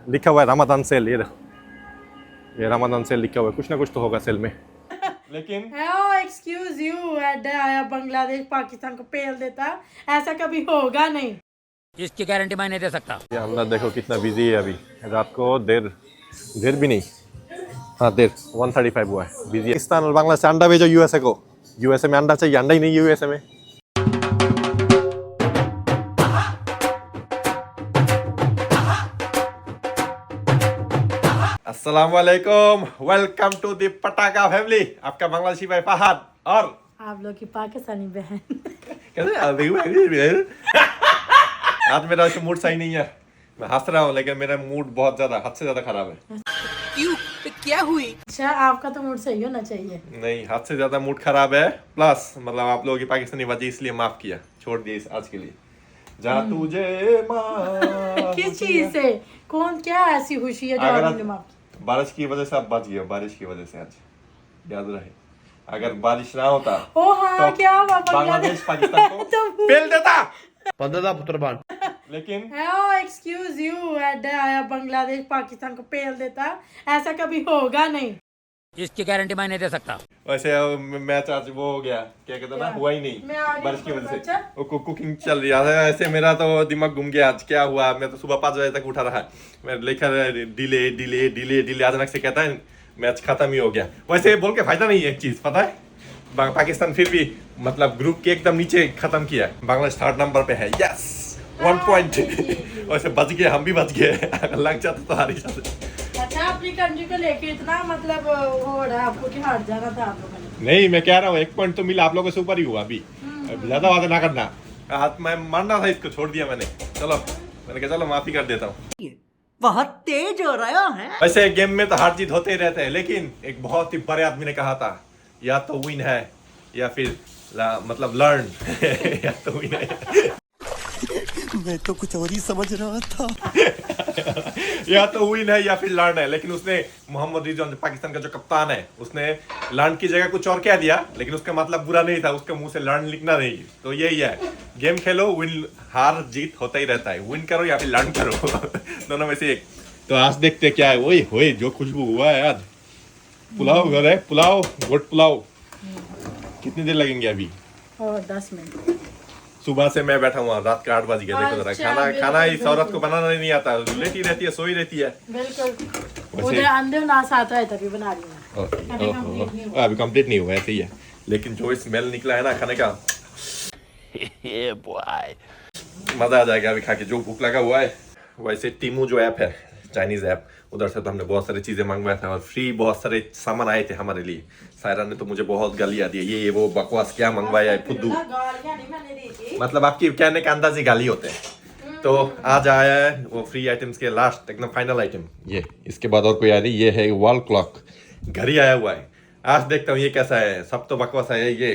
लिखा हुआ है रमजान सेल। ये देखो, ये रमजान सेल लिखा हुआ है, कुछ ना कुछ तो होगा सेल में। लेकिन एक्सक्यूज यू, आया बांग्लादेश पाकिस्तान को पेल देता, ऐसा कभी होगा नहीं। इसकी गारंटी मैं नहीं दे सकता। ये अंदर देखो कितना बिजी है अभी, रात को देर भी नहीं, हाँ देर 1:35 हुआ है। बिजी पाकिस्तान और बांग्लादेश अंडा भेजो यूएसए को। यूएसए में अंडा चाहिए, अंडा ही नहीं यूएसए में। अस्सलामुअलैकुम, वेलकम टू द पटाखा फैमिली। आपका बांग्लादेशी भाई फहद और आप लोग की पाकिस्तानी बहन। आज मेरा वैसे मूड सही नहीं है, मैं हंस रहा हूँ लेकिन मेरा मूड बहुत ज्यादा हद से ज्यादा खराब है। क्यों? तो क्या हुई? अच्छा, आपका तो मूड सही होना चाहिए। नहीं, हद से ज्यादा मूड खराब है। प्लस मतलब आप लोगों की पाकिस्तानी वजह इसलिए माफ किया, छोड़ दिया इस आज के लिए। जा तुझे माफ। किस चीज से? कौन, क्या ऐसी खुशी है जो आपने माफ की? बारिश की वजह से आप बच गए, बारिश की वजह से आज याद रहे। अगर बारिश ना होता ओ हाँ, तो क्या हुआ? बांग्लादेश पाकिस्तान को पेल देता। 15 पुत्रबान। लेकिन एक्सक्यूज यू, आया बांग्लादेश पाकिस्तान को पेल देता, ऐसा कभी होगा नहीं। इसकी गारंटी मैं नहीं दे सकता। वैसे मैच आज वो हो गया, क्या कहते ना, हुआ ही नहीं बारिश की वजह से। वो कुकिंग चल रही है, ऐसे मेरा तो दिमाग घूम गया आज क्या हुआ। मैं तो सुबह 5 बजे तक उठा रहा, मैं लिखा डिले डिले डिले डिले, अचानक से कहता है मैच खत्म ही हो गया। वैसे बोल के फायदा नहीं है, एक चीज पता है, पाकिस्तान फिर भी मतलब ग्रुप के एकदम नीचे खत्म किया, बांग्लादेश 3rd नंबर पे है। Yes 1 point. वैसे बच गए, हम भी बच गए, अगर लग जाते तो हार ही जाते। अच्छा, अपनी कंट्री को लेके इतना मतलब हो रहा है आपको कि हार जाना था आप लोगों ने। नहीं, मैं कह रहा हूँ 1 पॉइंट तो मिला, आप लोगों से ऊपर ही हुआ अभी। ज्यादा वादा ना करना, हाथ मैं मारना था, इसको छोड़ दिया मैंने। चलो मैंने कहा चलो माफी कर देता हूँ। बहुत तेज हो रहा है। वैसे गेम में तो हार जीत होते ही रहते हैं, लेकिन एक बहुत ही बड़े आदमी ने कहा था, या तो विन है या फिर मतलब लर्न। या तो विन है। मैं तो कुछ और ही समझ रहा था। या तो विन है या फिर लर्न है। लेकिन उसने मोहम्मद रिजवान पाकिस्तान का जो कप्तान है, उसने लर्न की जगह कुछ और कह दिया, लेकिन उसका मतलब बुरा नहीं था, उसके मुंह से लर्न लिखना नहीं। तो यही है, गेम खेलो, विन हार जीत होता ही रहता है, विन करो या फिर लर्न करो। दोनों में से एक। तो आज देखते क्या है। वही होए जो खुशबू हुआ है आज, पुलाव घर है, पुलाव गोट पुलाव। कितनी देर लगेंगे अभी? और 10 मिनट। सुबह से मैं बैठा हुआ, रात के 8 बज गए। देखो जरा, अच्छा, खाना इस औरत को बनाना नहीं आता, लेटी रहती है, सोई रहती है। बिल्कुल, उधर अंदर नाश आता है तभी बना रही हूँ। अभी कंप्लीट नहीं हुआ, ऐसे ही है। लेकिन जो स्मेल निकला है ना खाने का, मजा आ जाएगा अभी खा के। जो भूख लगा हुआ है। वैसे टीमू जो ऐप है, चाइनीज ऐप, उधर से तो हमने बहुत सारी चीजें मंगवाया था और फ्री बहुत सारे सामान आए थे हमारे लिए। सायरा ने तो मुझे बहुत गालियां दी, ये वो बकवास क्या मंगवाया है फुद्दू। मतलब आपकी कहने का अंदाज ही गाली होते हैं। तो आज आया है वो फ्री आइटम्स के लास्ट एकदम फाइनल आइटम, ये। इसके बाद और कोई आया नहीं। ये है वॉल क्लॉक, घड़ी आया हुआ है। आज देखता हूँ ये कैसा है। सब तो बकवास है ये।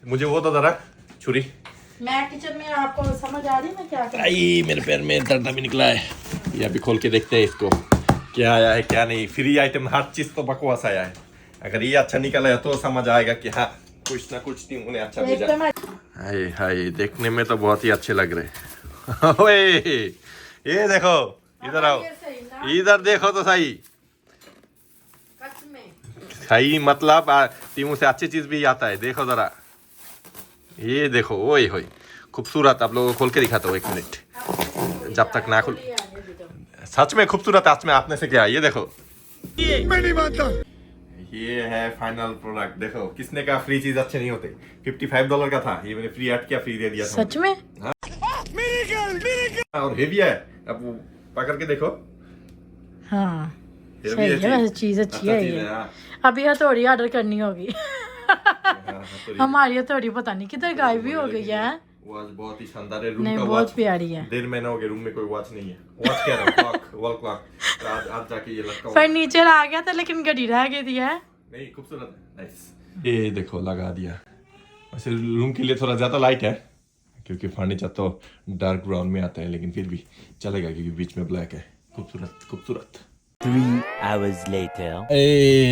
मुझे वो तो जरा छुरी। मैं किचन में, आपको समझ आ रही है मैं क्या कर? आई मेरे पैर में दर्द भी निकला है। ये अभी खोल के देखते हैं इसको, क्या आया है क्या नहीं। फ्री आइटम, हर चीज तो बकवास आया है। अगर ये अच्छा निकला है तो समझ आएगा कि हाँ कुछ ना कुछ टीम उन्हें अच्छा भेजा। हाय हाय, देखने में तो बहुत ही अच्छे लग रहे। ओए ये देखो, इधर आओ, इधर देखो तो सही। सही मतलब टीमों से अच्छी चीज भी आता है। देखो जरा, ये देखो, ओए होए खूबसूरत। आप लोगों को खोल के दिखाता हूँ 1 मिनट, जब तक ना खुल। सच में खूबसूरत, आज में आपने से क्या, ये देखो। मैं नहीं मानता। ये है फाइनल प्रोडक्ट। देखो, किसने कहा फ्री चीज अच्छे नहीं होते। $55 का था, ये मैंने फ्री ऐड किया, फ्री दे दिया। सच में? और हेवी है, अब वो पकड़ के देखो। हाँ हेवी सही है, वैसे चीज अच्छी है ये। अभी हथौड़ी ऑर्डर करनी होगी। हमारी हथौड़ी पता नहीं किधर गायब भी हो गई है। वॉच बहुत ही शानदार है। रूम नहीं, का बहुत वॉच प्यारी है। 1.5 महीना हो गया, रूम में कोई वॉच नहीं है। वॉच क्या रहा, क्लॉक, वॉल क्लॉक। आज जाके ये लटका हुआ। फर्नीचर आ गया था लेकिन घड़ी रह गई थी। है नहीं, खूबसूरत है, नाइस। ये देखो लगा दिया। वैसे रूम के लिए थोड़ा ज्यादा लाइट है, क्योंकि फर्नीचर तो डार्क ब्राउन में आता है, लेकिन फिर भी चलेगा क्योंकि बीच में ब्लैक है। खूबसूरत खूबसूरत। 3 hours later.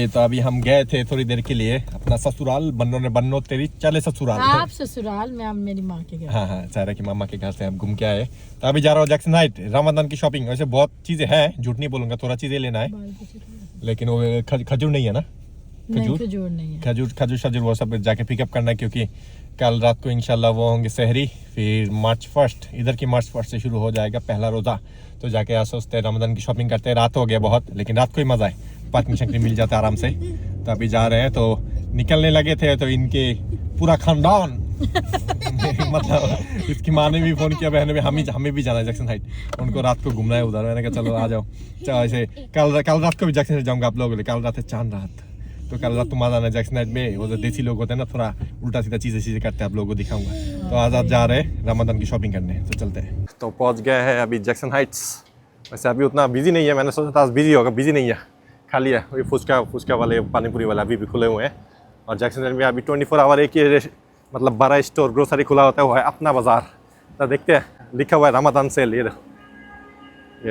तो अभी हम गए थे थोड़ी देर के लिए अपना ससुराल, बन्नो ने बन्नो तेरी चले ससुराल। आप ससुराल में, हम मेरी माँ के घर। हाँ, सायरा की मामा के घर से हम घूम के आए। तो अभी जा रहा हूँ जैक्सन हाइट, रमजान की शॉपिंग। वैसे बहुत चीजें हैं, झूठ नहीं बोलूंगा, थोड़ा चीजें लेना है, लेकिन वो खजूर नहीं है ना, खजूर नहीं है, खजूर वो सब जाके पिकअप करना है, क्योंकि कल रात को इंशाल्लाह वो होंगे सहरी। फिर मार्च 1 इधर की मार्च 1 से शुरू हो जाएगा पहला रोज़ा। तो जाके यहाँ सोचते हैं रमजान की शॉपिंग करते हैं। रात हो गया बहुत, लेकिन रात को ही मज़ा है, पार्किंग शंकिंग मिल जाता है आराम से। तो अभी जा रहे हैं, तो निकलने लगे थे तो इनके पूरा खानदान मतलब इसकी माँ ने भी फ़ोन किया, बहन ने भी, हमें भी जाना है जैक्सन हाइट, उनको रात को घूमना है उधर। मैंने कहा चलो आ जाओ। ऐसे कल रात को भी जैक्सन हाइट जाऊँगा आप लोगों के लिए। कल रात है चांद रात, तो कल रात तुम आ जाना जैक्सन हाइट में। वो जो देसी लोग होते हैं ना, थोड़ा उल्टा सीधा चीज़ें करते हैं, आप लोगों को दिखाऊंगा। तो आज जा रहे हैं रमजान की शॉपिंग करने, तो चलते हैं। तो पहुंच गए हैं अभी जैक्सन हाइट्स। वैसे अभी उतना बिजी नहीं है, मैंने सोचा था आज बिजी होगा, बिजी नहीं है, खाली है। वही फुचका वाले, पानीपुरी वाले अभी भी खुले हुए हैं। और जैक्सन हाइट में अभी 24 आवर एक ही मतलब 12 स्टोर ग्रोसरी खुला होता है, वो है अपना बाज़ार। तो देखते हैं, लिखा हुआ है रमजान सेल, ये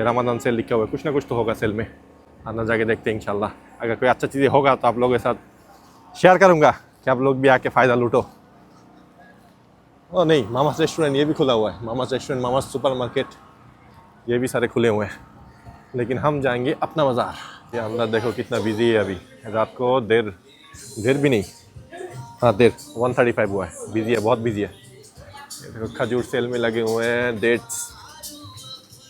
रमजान सेल लिखा हुआ है, कुछ ना कुछ तो होगा सेल में। अंदर जाके देखते हैं इंशाल्लाह। अगर कोई अच्छा चीज़ें होगा तो आप लोगों के साथ शेयर करूँगा कि आप लोग भी आके फ़ायदा लूटो। ओ नहीं, मामास रेस्टोरेंट ये भी खुला हुआ है, मामास रेस्टोरेंट, मामास सुपरमार्केट, ये भी सारे खुले हुए हैं। लेकिन हम जाएंगे अपना बाज़ार। ये अंदर देखो कितना बिजी है अभी, रात को देर भी नहीं, हाँ देर 1:35 हुआ है, बिजी है, बहुत बिजी है। ये देखो खजूर सेल में लगे हुए हैं, डेट्स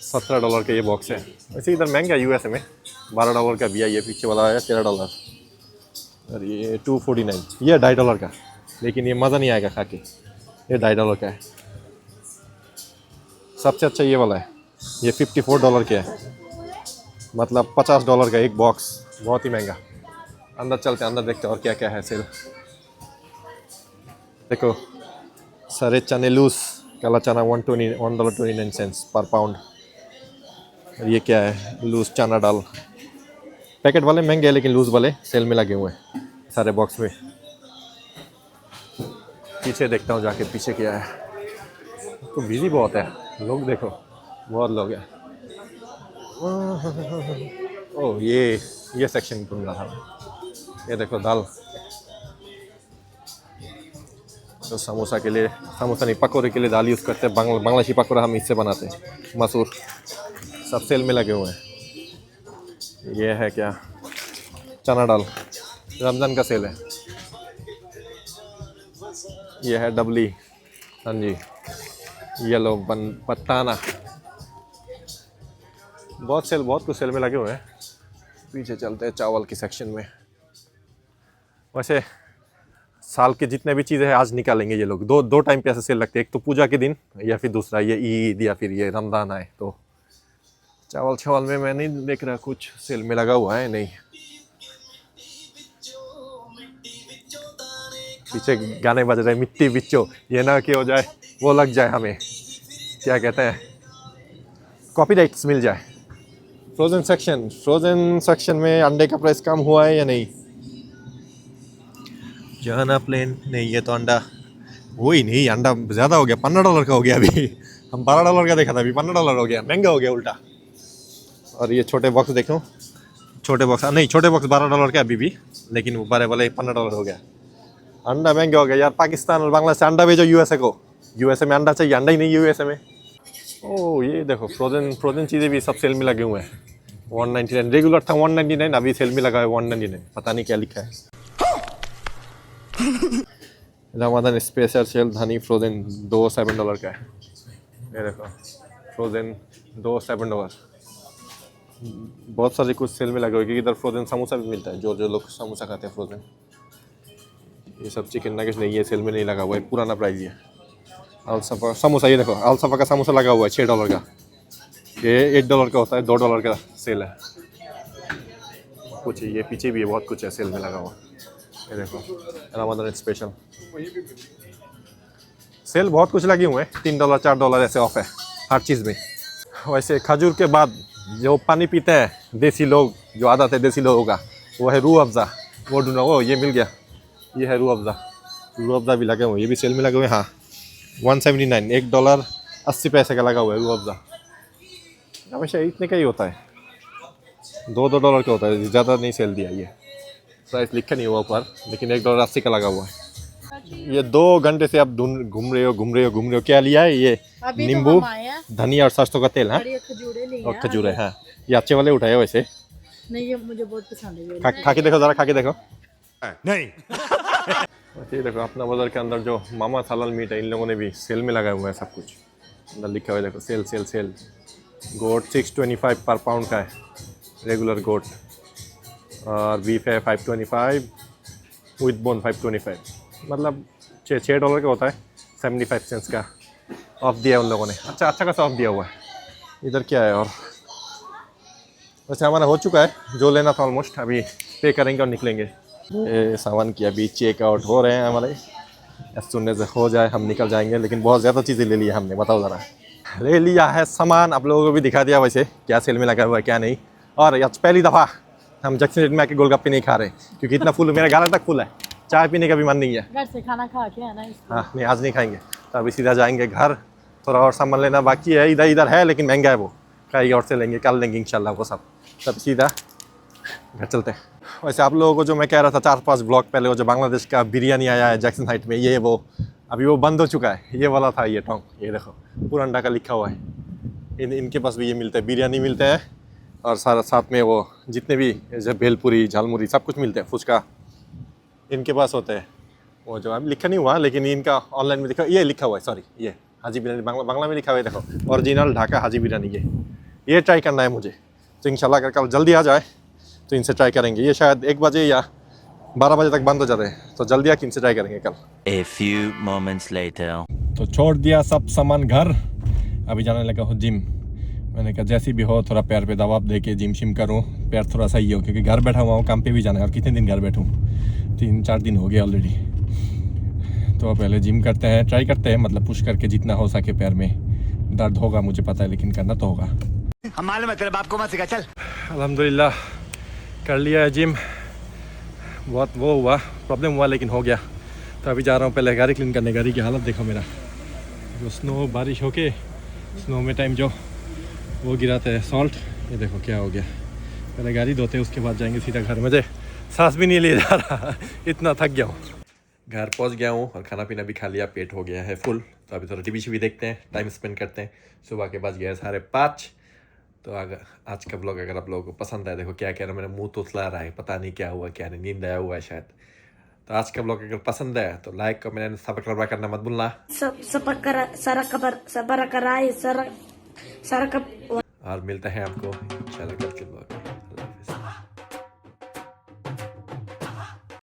$17 के ये बॉक्स है। वैसे इधर महंगा है, यूएसए में $12 का भी है। ये पीछे वाला है $13 और ये $2.49, ये $2.5 का, लेकिन ये मज़ा नहीं आएगा खा के, ये $2.5 का है। सबसे अच्छा ये वाला है, ये $54 के है, मतलब $50 का एक बॉक्स, बहुत ही महंगा। अंदर चलते हैं, अंदर देखते हैं और क्या क्या है सेल। देखो सारे चने लूज, काला चना $1.29 पर पाउंड। ये क्या है, लूज चना दाल। पैकेट वाले महंगे हैं, लेकिन लूज वाले सेल में लगे हुए हैं सारे बॉक्स में। पीछे देखता हूँ जाके, पीछे क्या है। तो बिजी बहुत है, लोग देखो बहुत लोग हैं। ओह ये सेक्शन ढूंढ रहा था। ये देखो दाल, तो समोसा के लिए, समोसा नहीं पकौड़े के लिए दाल यूज़ करते हैं। बांग्लादेशी पकौड़ा हम इससे बनाते हैं, मसूर। सब सेल में लगे हुए हैं। ये है क्या, चना दाल, रमज़ान का सेल है। ये है डबली, हाँ जी, येलो पत्ताना, बहुत कुछ सेल में लगे हुए हैं। पीछे चलते हैं चावल की सेक्शन में। वैसे साल के जितने भी चीज़ें हैं आज निकालेंगे ये लोग। दो टाइम पे ऐसे सेल लगते हैं, एक तो पूजा के दिन, या फिर दूसरा ये ईद, या फिर ये रमज़ान आए। तो चावल में मैं नहीं देख रहा कुछ सेल में लगा हुआ है, नहीं। पीछे गाने बज रहे, मिट्टी बिच्चो, ये ना कि हो जाए वो लग जाए हमें, क्या कहते हैं, कॉपीराइट्स मिल जाए। फ्रोजन सेक्शन में अंडे का प्राइस कम हुआ है या नहीं? जाना प्लेन नहीं, ये तो अंडा वही नहीं, अंडा ज़्यादा हो गया, $15 का हो गया अभी। हम $12 का देखा था, अभी $15 हो गया, महंगा हो गया उल्टा। और ये छोटे बॉक्स देखो, छोटे बॉक्स $12 के अभी भी, लेकिन वो बड़े वाले $15 हो गया। अंडा महंगा हो गया यार। पाकिस्तान और बांग्लादेश से अंडा भेजो यूएसए को, यूएसए में अंडा चाहिए, अंडा ही नहीं यूएसए में। ओह ये देखो फ्रोजन चीज़ें भी सब सेल में लगे हुए हैं। 199 रेगुलर था, 199, अभी सेल में लगा है 199, पता नहीं क्या लिखा है। रमजान स्पेशल सेल धनी फ्रोजन 2 $7 का है। ये देखो फ्रोजन 2 $7। बहुत सारे कुछ सेल में लगे हुए, क्योंकि इधर फ्रोजन समोसा भी मिलता है, जो लोग समोसा खाते हैं फ्रोजन। ये सब चिकन नगेट्स नहीं, ये सेल में नहीं लगा हुआ है, पुराना प्राइस है। अलसफा समोसा, ये देखो अलसफा का समोसा लगा हुआ है $6 का, ये $8 का होता है, $2 का सेल है। कुछ ये पीछे भी है, बहुत कुछ है सेल में लगा हुआ। ये देखो रमजान स्पेशल सेल, बहुत कुछ लगे हुए हैं, $3 $4 ऐसे ऑफ है हर चीज़ में। वैसे खजूर के बाद जो पानी पीते हैं देसी लोग, जो आदत है देसी लोगों का, वो है रूह अफ़ज़ा। वो ढूंढा, वो ये मिल गया, ये है रूह अफ़ज़ा भी लगे हुए, ये भी सेल में लगे हुए हैं। हाँ 179, $1.80 का लगा हुआ है रूह अफ़ज़ा। हमेशा इतने का ही होता है, $2 का होता है, ज़्यादा नहीं सेल दिया ये। प्राइस लिखा नहीं हुआ ऊपर, लेकिन $1.80 का लगा हुआ है। ये 2 घंटे से आप घूम रहे हो। क्या लिया है ये? अभी नींबू, तो हम आए हैं, धनिया और सरसों का तेल है, और ये खजूरें लिए और हैं। खजूरें हैं। ये अच्छे वाले उठाए वैसे। नहीं, ये मुझे बहुत पसंद है ये। खा के देखो ज़रा, खा के देखो। नहीं। ये देखो अपना बाजार के अंदर जो मामा हलाल मीट है, इन लोगों ने भी सेल में लगाया हुआ है सब कुछ। अंदर लिखा हुआ है देखो, सेल। गोट 625 पर पाउंड का है, रेगुलर गोट। और बीफ है 525, विथ बोन 525, मतलब $6 का होता है, 75 सेंट्स का ऑफ दिया है उन लोगों ने। अच्छा खासा ऑफ दिया हुआ है। इधर क्या है? और वैसे हमारा हो चुका है, जो लेना था ऑलमोस्ट, अभी पे करेंगे और निकलेंगे। ये सामान की अभी चेकआउट हो रहे हैं हमारे, सुनने से हो जाए हम निकल जाएंगे। लेकिन बहुत ज़्यादा चीज़ें ले लिया हमने, बताओ ज़रा। ले लिया है सामान, आप लोगों को भी दिखा दिया वैसे क्या सेल में लगा हुआ है क्या नहीं। और आज पहली दफ़ा हम जैक्सन रेट में आके गोलगप्पे नहीं खा रहे, क्योंकि इतना फुल, मेरा गाला तक फुल है, चाय पीने का भी मन नहीं है। घर से खाना खा के है ना इसलिए। हाँ नहीं, आज नहीं खाएंगे, तो अभी सीधा जाएंगे घर। थोड़ा और सामान लेना बाकी है, इधर है लेकिन महंगा है, वो कहीं और से लेंगे, कल लेंगे इंशाल्लाह वो सब। तब सीधा घर चलते हैं। वैसे आप लोगों को जो मैं कह रहा था 4-5 ब्लॉक पहले, वो जो बांग्लादेश का बिरयानी आया है जैक्सन हाइट में, ये वो अभी वो बंद हो चुका है। ये वाला था ये टोंग, ये देखो पूरा अंडा का लिखा हुआ है। इनके पास भी ये मिलता है, बिरयानी मिलते हैं, और सारा साथ में वो जितने भी जैसे भेलपुरी, झालमुरी सब कुछ मिलते हैं, फुचका इनके पास होते हैं। वो जो अभी लिखा नहीं हुआ, लेकिन इनका ऑनलाइन में लिखा, ये लिखा हुआ है, सॉरी, ये हाजी बिरयानी बांग्ला में लिखा हुआ है, देखो ओरिजिनल ढाका हाजी बिरयानी। ये ट्राई करना है मुझे, तो इंशाल्लाह अगर कल जल्दी आ जाए तो इनसे ट्राई करेंगे। ये शायद 1 बजे या 12 बजे तक बंद हो जाते हैं, तो जल्दी आके इनसे ट्राई करेंगे कल। A few moments later. तो छोड़ दिया सब सामान घर, अभी जाने लगा हूँ जिम। मैंने कहा जैसी भी हो थोड़ा पैर पे दबाव दे के जिम शिम करूँ, पैर थोड़ा सही हो, क्योंकि घर बैठा हुआ हूँ, काम पे भी जाना है। और कितने दिन घर बैठूँ, 3-4 दिन हो गए ऑलरेडी। तो पहले जिम करते हैं, ट्राई करते हैं, मतलब पुश करके जितना हो सके। पैर में दर्द होगा मुझे पता है, लेकिन करना तो होगा। हम मालूम है, तेरे बाप को मत सिखा, चल। अल्हम्दुलिल्लाह कर लिया है जिम। बहुत वो हुआ, प्रॉब्लम हुआ, लेकिन हो गया। तो अभी जा रहा हूँ पहले गाड़ी क्लीन करने। गाड़ी की हालत देखो मेरा, जो स्नो बारिश होके स्नो में टाइम जो वो गिराते हैं सॉल्ट, ये देखो क्या हो गया। पहले गाड़ी धोते हैं, उसके बाद जाएंगे सीधा घर। मुझे सांस भी नहीं ले जा रहा, इतना थक गया हूँ। घर पहुँच गया हूँ और खाना पीना भी खा लिया, पेट हो गया है फुल। तो अभी थोड़ा टीवी देखते हैं, टाइम स्पेंड करते हैं। सुबह के बज गए 5:30। तो अगर आज का ब्लॉग अगर आप लोगों को पसंद आए, देखो क्या कह रहा है, मेरा मुंह तोतला रहा है, पता नहीं क्या हुआ क्या नहीं, नींद आया हुआ है शायद। तो आज का ब्लॉग अगर पसंद आया तो लाइक, कमेंट, सब्सक्राइब करना मत भूलना। और मिलते हैं आपको इंशाल्लाह कल के ब्लॉग।